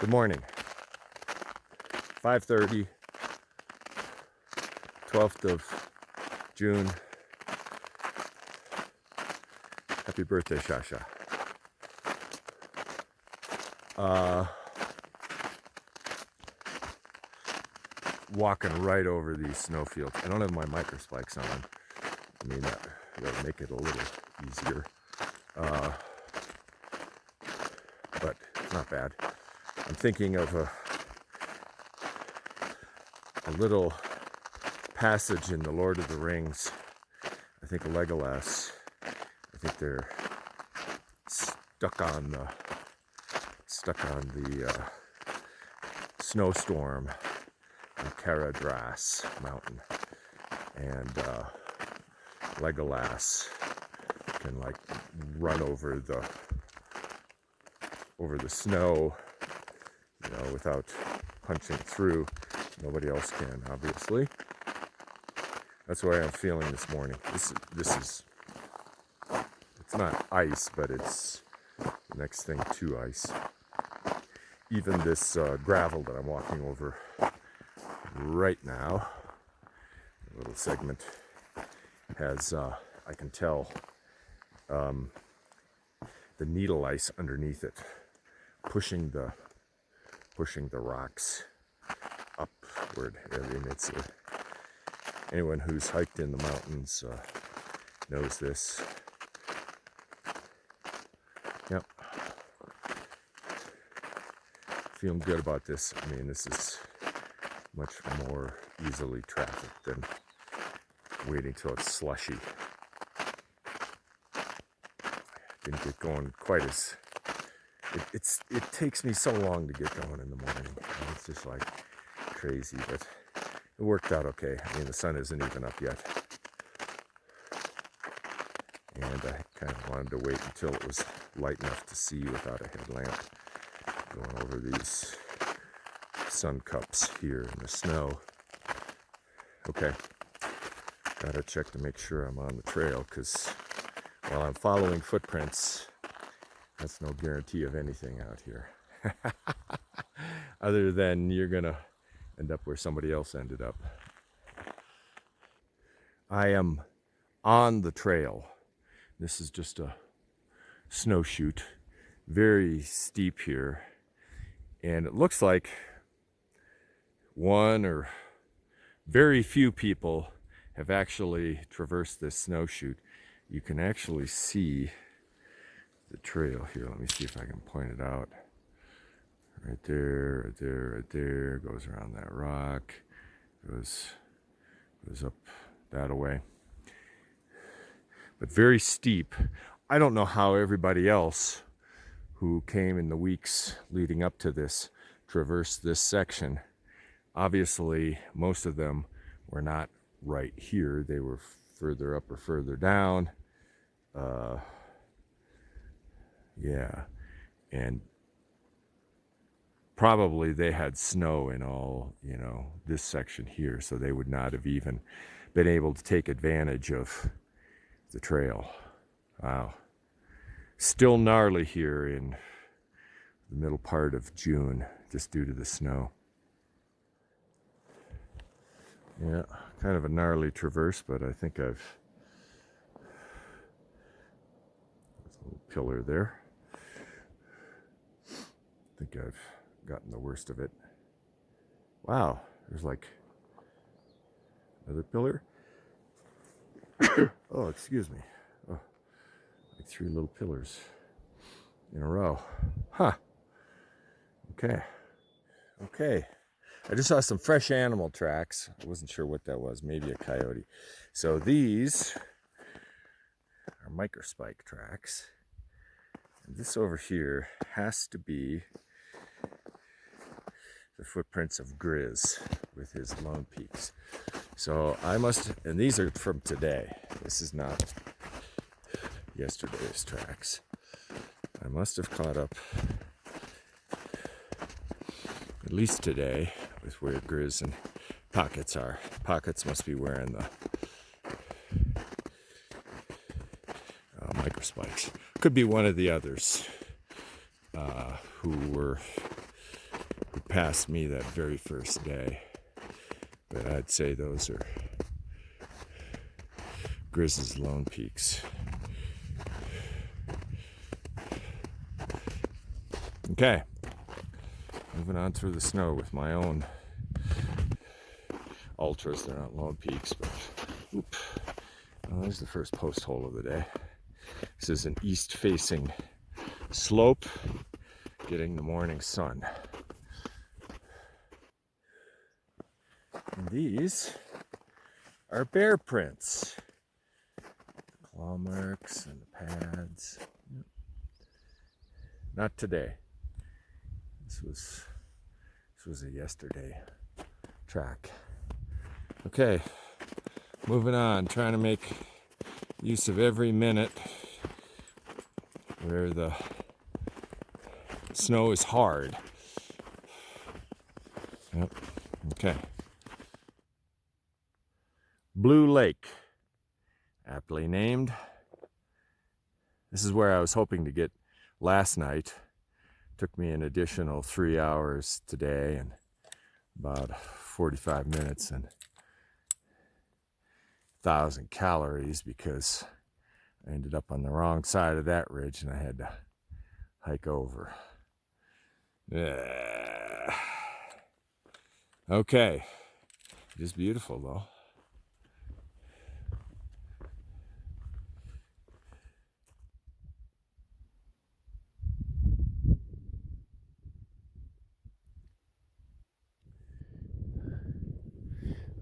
Good morning. 5:30, 12th of June. Happy birthday, Shasha. Walking right over these snowfields. I don't have my micro spikes on. I mean, that'll make it a little easier. But it's not bad. I'm thinking of a little passage in the Lord of the Rings. I think Legolas. I think they're stuck on the snowstorm in Caradras mountain, and Legolas can like run over the snow, without punching through. Nobody else can, obviously. That's the way I'm feeling this morning. This is, it's not ice, but it's the next thing to ice. Even this gravel that I'm walking over right now, a little segment, has, I can tell, the needle ice underneath it, pushing the rocks upward. I mean, it's anyone who's hiked in the mountains knows this. Yep. Feeling good about this. I mean, this is much more easily trafficked than waiting till it's slushy. Didn't get going quite as it takes me so long to get going in the morning. It's just like crazy, but it worked out okay. I mean, the sun isn't even up yet, and I kind of wanted to wait until it was light enough to see without a headlamp, going over these sun cups here in the snow. Okay, gotta check to make sure I'm on the trail, because while I'm following footprints, that's no guarantee of anything out here. Other than you're gonna end up where somebody else ended up. I am on the trail. This is just a snow chute, very steep here, and it looks like one or very few people have actually traversed this snow chute. You can actually see the trail here. Let me see if I can point it out. Right there, right there, right there. Goes around that rock. Goes up that way. But very steep. I don't know how everybody else who came in the weeks leading up to this traversed this section. Obviously, most of them were not right here. They were further up or further down. Yeah, and probably they had snow in all, this section here, so they would not have even been able to take advantage of the trail. Wow. Still gnarly here in the middle part of June, just due to the snow. Yeah, kind of a gnarly traverse, but I think there's a little pillar there. I think I've gotten the worst of it. Wow, there's like another pillar. Oh, excuse me. Oh, like 3 little pillars in a row. Huh. Okay. I just saw some fresh animal tracks. I wasn't sure what that was. Maybe a coyote. So these are microspike tracks. And this over here has to be the footprints of Grizz with his Lone Peaks. So and these are from today. This is not yesterday's tracks. I must have caught up at least today with where Grizz and Pockets are. Pockets must be wearing the microspikes. Could be one of the others who were past me that very first day. But I'd say those are Grizz's Lone Peaks. Okay, moving on through the snow with my own ultras. They're not Lone Peaks, but oop. Oh, there's the first post hole of the day. This is an east-facing slope, getting the morning sun. And these are bear prints. The claw marks and the pads. Yep. Not today. This was a yesterday track. Okay, moving on, trying to make use of every minute where the snow is hard. Yep. Okay. Blue Lake, aptly named. This is where I was hoping to get last night. Took me an additional 3 hours today and about 45 minutes and 1,000 calories because I ended up on the wrong side of that ridge and I had to hike over. Okay, it is beautiful though.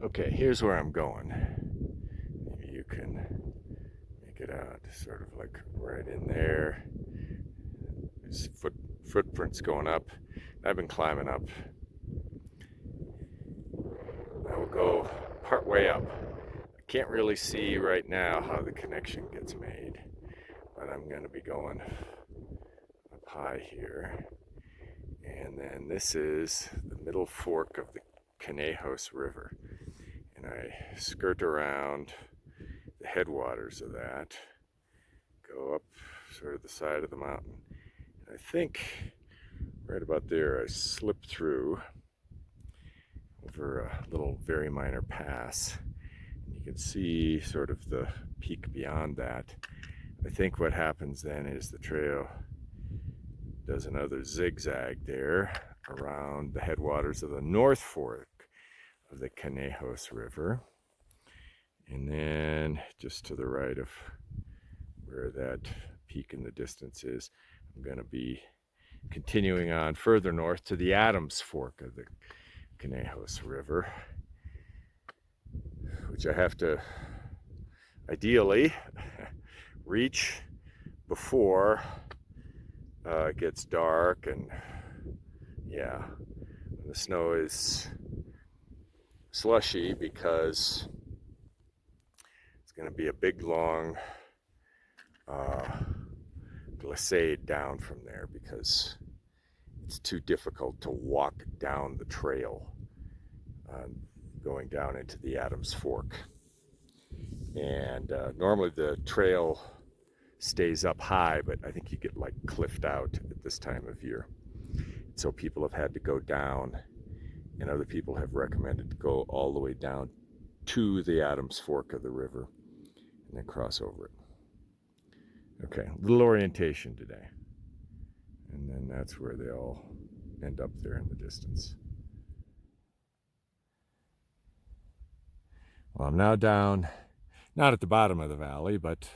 Okay, here's where I'm going. Maybe you can make it out, sort of like right in there. There's footprints going up. I've been climbing up. I will go part way up. I can't really see right now how the connection gets made, but I'm going to be going up high here. And then this is the middle fork of the Conejos River. And I skirt around the headwaters of that, go up sort of the side of the mountain. And I think right about there I slip through over a little very minor pass. And you can see sort of the peak beyond that. I think what happens then is the trail does another zigzag there around the headwaters of the North Fork of the Conejos River, and then just to the right of where that peak in the distance is, I'm going to be continuing on further north to the Adams Fork of the Conejos River, which I have to ideally reach before it gets dark, and yeah, the snow is slushy because it's going to be a big long glissade down from there because it's too difficult to walk down the trail going down into the Adams Fork. And normally the trail stays up high, but I think you get like cliffed out at this time of year. So people have had to go down, and other people have recommended to go all the way down to the Adams Fork of the river and then cross over it. Okay, little orientation today. And then that's where they all end up there in the distance. Well, I'm now down, not at the bottom of the valley, but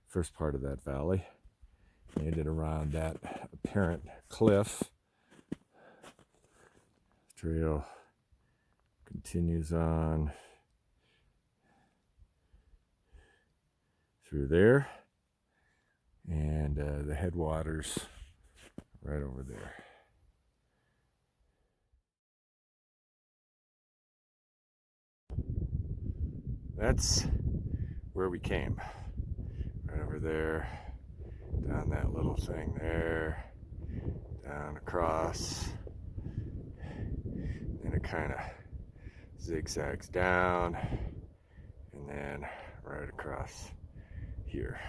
first part of that valley. Made it around that apparent cliff. Trail continues on through there, and the headwaters right over there. That's where we came, right over there, down that little thing there, down across. And it kind of zigzags down and then right across here.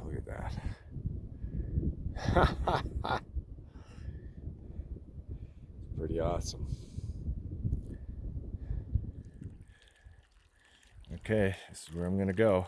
Look at that. Pretty awesome. Okay, this is where I'm gonna go.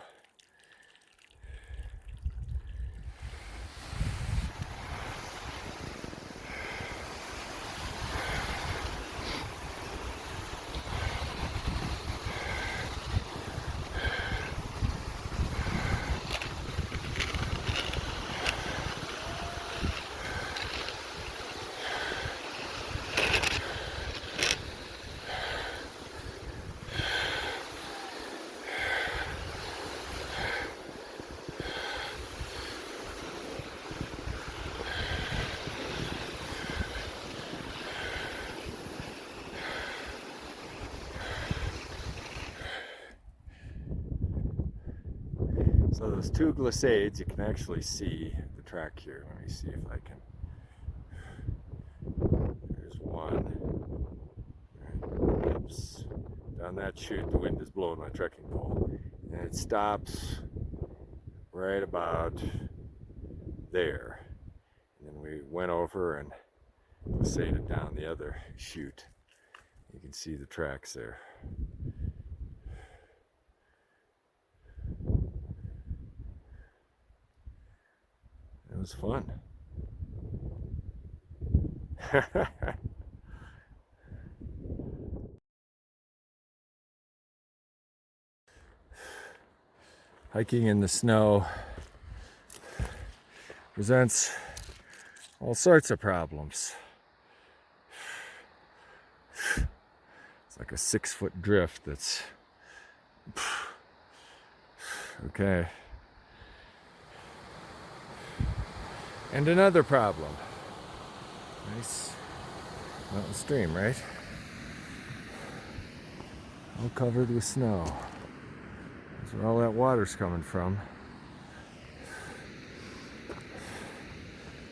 So those two glissades, you can actually see the track here. Let me see if I can. There's one. Oops. Down that chute, the wind is blowing my trekking pole. And it stops right about there. And then we went over and glissaded down the other chute. You can see the tracks there. It was fun. Hiking in the snow presents all sorts of problems. It's like a 6-foot drift that's okay. And another problem. Nice mountain stream, right? All covered with snow. That's where all that water's coming from.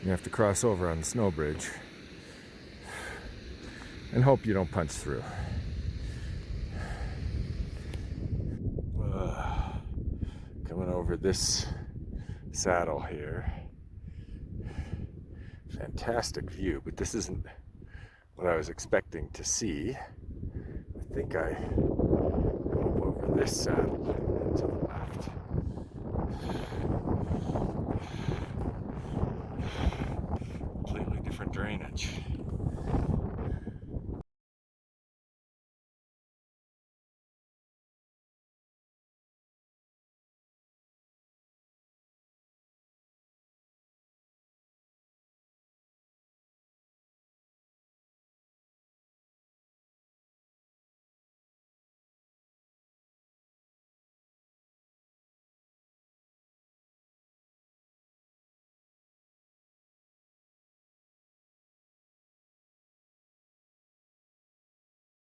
You have to cross over on the snow bridge and hope you don't punch through. Coming over this saddle here. Fantastic view, but this isn't what I was expecting to see. I think I go over this saddle.